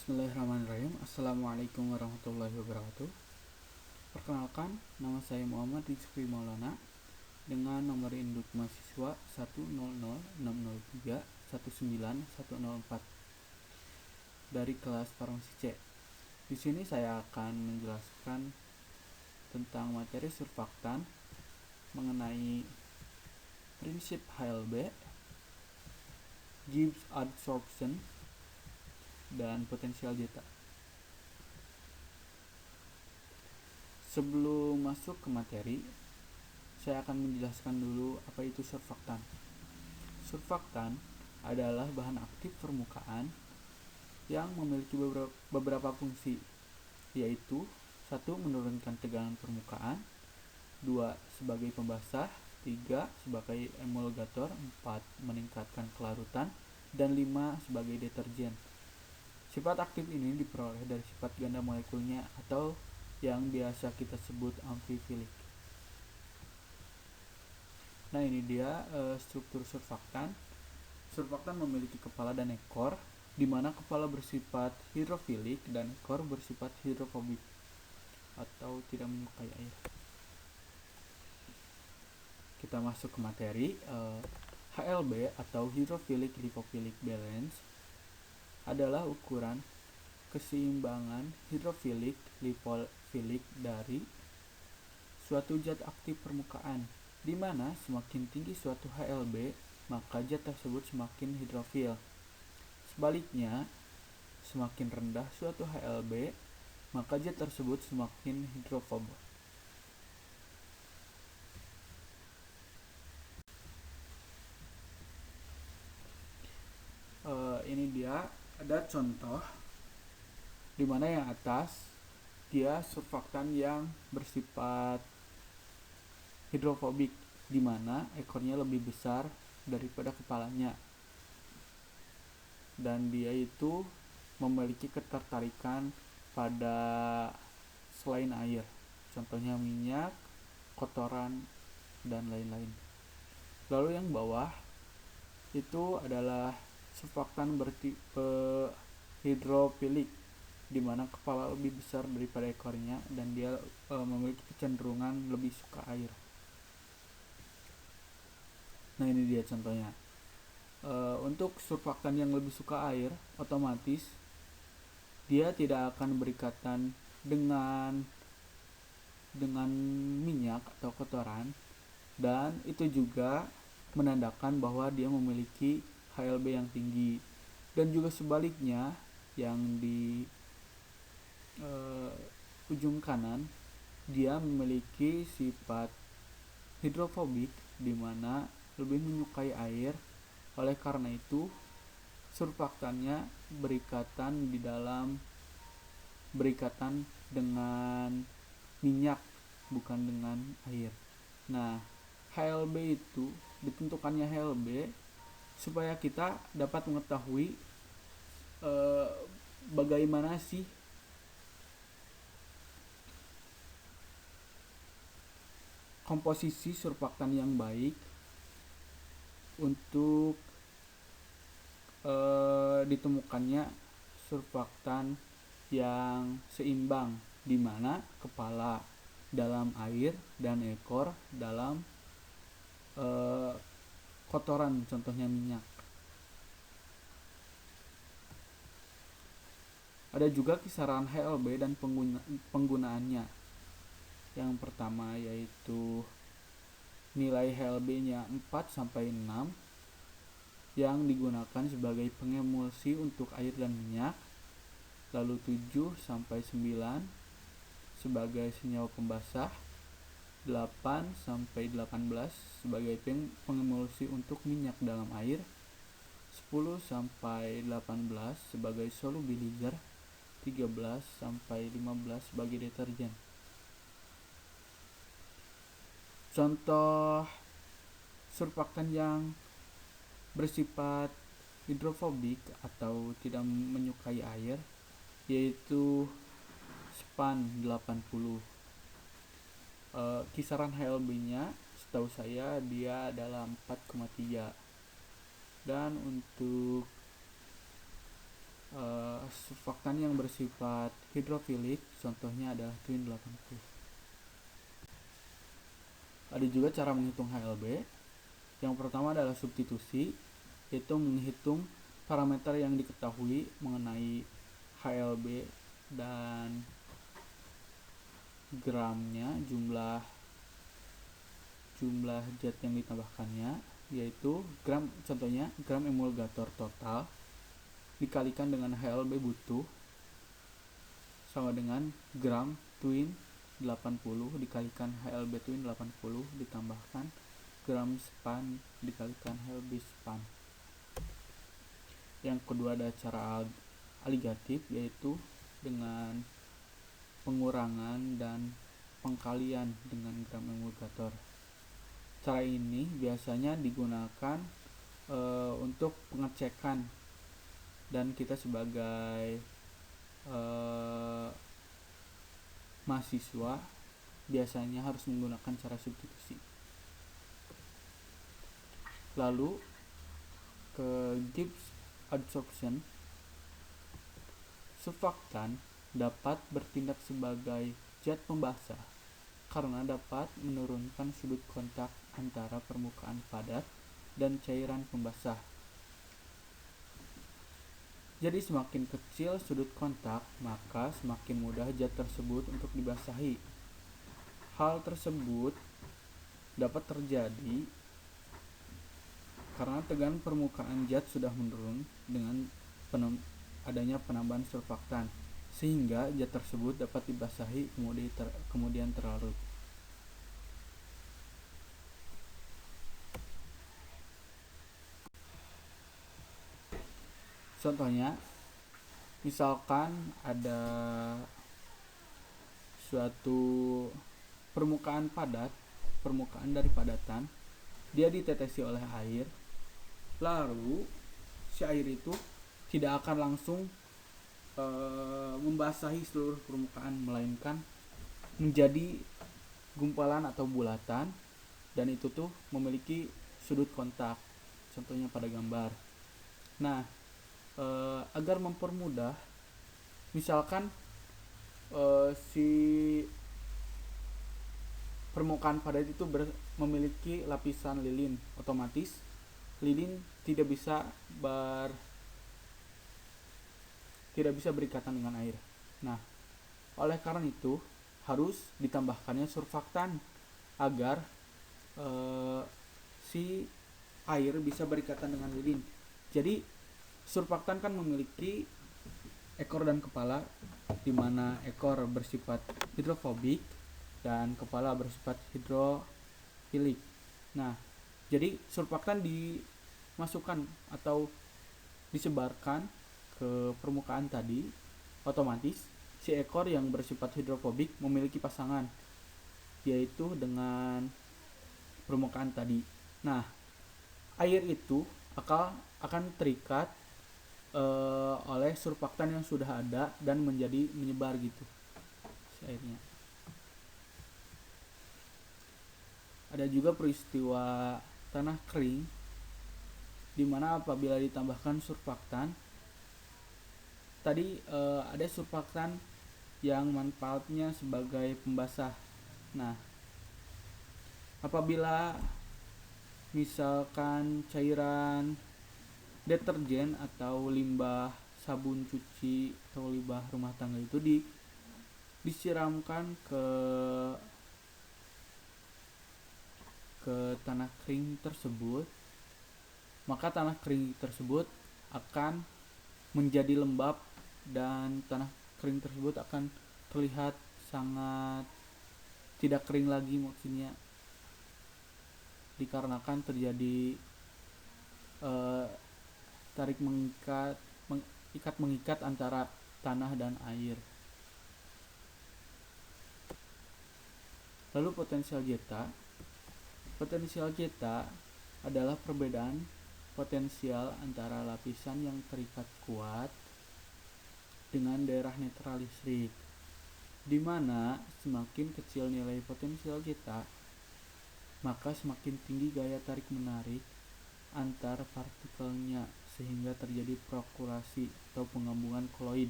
Bismillahirrahmanirrahim. Assalamualaikum warahmatullahi wabarakatuh. Perkenalkan, nama saya Muhammad Rizky Maulana dengan nomor induk mahasiswa 10060319104 dari kelas Farmasi C. Di sini saya akan menjelaskan tentang materi surfaktan mengenai prinsip HLB, Gibbs adsorption, dan potensial zeta. Sebelum masuk ke materi, saya akan menjelaskan dulu apa itu surfaktan. Surfaktan adalah bahan aktif permukaan yang memiliki beberapa fungsi, yaitu 1. Menurunkan tegangan permukaan, 2. Sebagai pembasah, 3. Sebagai emulgator, 4. Meningkatkan kelarutan, dan 5. Sebagai deterjen. Sifat aktif ini diperoleh dari sifat ganda molekulnya atau yang biasa kita sebut amfifilik. Nah, ini dia struktur surfaktan. Surfaktan memiliki kepala dan ekor, di mana kepala bersifat hidrofilik dan ekor bersifat hidrofobik atau tidak menyukai air. Kita masuk ke materi. HLB atau hydrophilic lipophilic balance adalah ukuran keseimbangan hidrofilik lipofilik dari suatu zat aktif permukaan, di mana semakin tinggi suatu HLB, maka zat tersebut semakin hidrofil. Sebaliknya, semakin rendah suatu HLB, maka zat tersebut semakin hidrofob. Ini dia ada contoh di mana yang atas dia surfaktan yang bersifat hidrofobik, di mana ekornya lebih besar daripada kepalanya, dan dia itu memiliki ketertarikan pada selain air, contohnya minyak, kotoran, dan lain-lain. Lalu yang bawah itu adalah surfaktan bertipe hidrofilik, di mana kepala lebih besar daripada ekornya dan dia memiliki kecenderungan lebih suka air. Nah, ini dia contohnya. Untuk surfaktan yang lebih suka air, otomatis dia tidak akan berikatan dengan minyak atau kotoran, dan itu juga menandakan bahwa dia memiliki HLB yang tinggi. Dan juga sebaliknya, yang di ujung kanan dia memiliki sifat hidrofobik, di mana lebih menyukai air. Oleh karena itu, surfaktannya berikatan dengan minyak, bukan dengan air. Nah, HLB itu ditentukannya HLB supaya kita dapat mengetahui bagaimana sih komposisi surfaktan yang baik untuk ditemukannya surfaktan yang seimbang, di mana kepala dalam air dan ekor dalam kotoran, contohnya minyak. Ada juga kisaran HLB dan penggunaannya. Yang pertama yaitu nilai HLB-nya 4-6 yang digunakan sebagai pengemulsi untuk air dan minyak, lalu 7-9 sebagai senyawa pembasah, 8-18 sebagai pengemulsi untuk minyak dalam air, 10-18 sebagai solubilizer, 13-15 sebagai deterjen. Contoh surfaktan yang bersifat hidrofobik atau tidak menyukai air yaitu SPAN 80. Kisaran HLB-nya setahu saya dia adalah 4,3. Dan untuk surfaktan yang bersifat hidrofilik, contohnya adalah twin 80. Ada juga cara menghitung HLB. Yang pertama adalah substitusi, yaitu menghitung parameter yang diketahui mengenai HLB dan gramnya, jumlah zat yang ditambahkannya, yaitu contohnya gram emulgator total dikalikan dengan HLB butuh sama dengan gram twin 80 dikalikan HLB twin 80 ditambahkan gram span dikalikan HLB span. Yang kedua ada cara aligatif, yaitu dengan pengurangan dan pengkalian dengan gram emulgator. Cara ini biasanya digunakan untuk pengecekan, dan kita sebagai mahasiswa biasanya harus menggunakan cara substitusi. Lalu ke Gibbs adsorption, surfaktan dapat bertindak sebagai zat pembasah karena dapat menurunkan sudut kontak antara permukaan padat dan cairan pembasah. Jadi semakin kecil sudut kontak, maka semakin mudah zat tersebut untuk dibasahi. Hal tersebut dapat terjadi karena tegangan permukaan zat sudah menurun dengan adanya penambahan surfaktan, sehingga zat tersebut dapat dibasahi kemudian terlarut. Contohnya, misalkan ada suatu permukaan dari padatan, dia ditetesi oleh air, lalu si air itu tidak akan langsung membasahi seluruh permukaan, melainkan menjadi gumpalan atau bulatan, dan itu tuh memiliki sudut kontak, contohnya pada gambar. Nah, agar mempermudah, misalkan si permukaan padat itu memiliki lapisan lilin, otomatis lilin tidak bisa berikatan dengan air. Nah, oleh karena itu harus ditambahkannya surfaktan agar si air bisa berikatan dengan lilin. Jadi surfaktan kan memiliki ekor dan kepala, di mana ekor bersifat hidrofobik dan kepala bersifat hidrofilik. Nah, jadi surfaktan dimasukkan atau disebarkan ke permukaan tadi, otomatis si ekor yang bersifat hidrofobik memiliki pasangan, yaitu dengan permukaan tadi. Nah, air itu akan terikat oleh surfaktan yang sudah ada dan menyebar gitu airnya. Ada juga peristiwa tanah kering, di mana apabila ditambahkan surfaktan tadi, ada surfaktan yang manfaatnya sebagai pembasah. Nah, apabila misalkan cairan deterjen atau limbah sabun cuci atau limbah rumah tangga itu disiramkan ke tanah kering tersebut, maka tanah kering tersebut akan menjadi lembab dan tanah kering tersebut akan terlihat sangat tidak kering lagi, maksudnya dikarenakan terjadi mengikat antara tanah dan air. Lalu potensial zeta adalah perbedaan potensial antara lapisan yang terikat kuat dengan daerah netral listrik, di mana semakin kecil nilai potensial zeta, maka semakin tinggi gaya tarik menarik antar partikelnya, sehingga terjadi fluktuasi atau penggabungan koloid.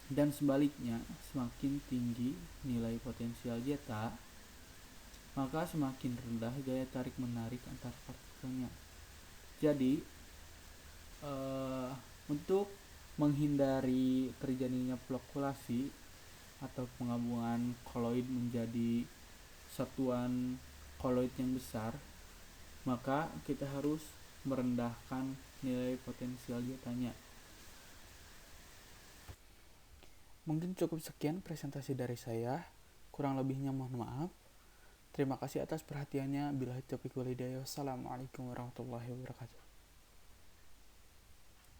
Dan sebaliknya, semakin tinggi nilai potensial zeta, maka semakin rendah gaya tarik-menarik antar partikelnya. Jadi, untuk menghindari terjadinya fluktuasi atau penggabungan koloid menjadi satuan koloid yang besar, maka kita harus merendahkan nilai potensial zetanya. Mungkin cukup sekian presentasi dari saya. Kurang lebihnya mohon maaf. Terima kasih atas perhatiannya. Billahi taufiq wal hidayah. Wassalamualaikum warahmatullahi wabarakatuh.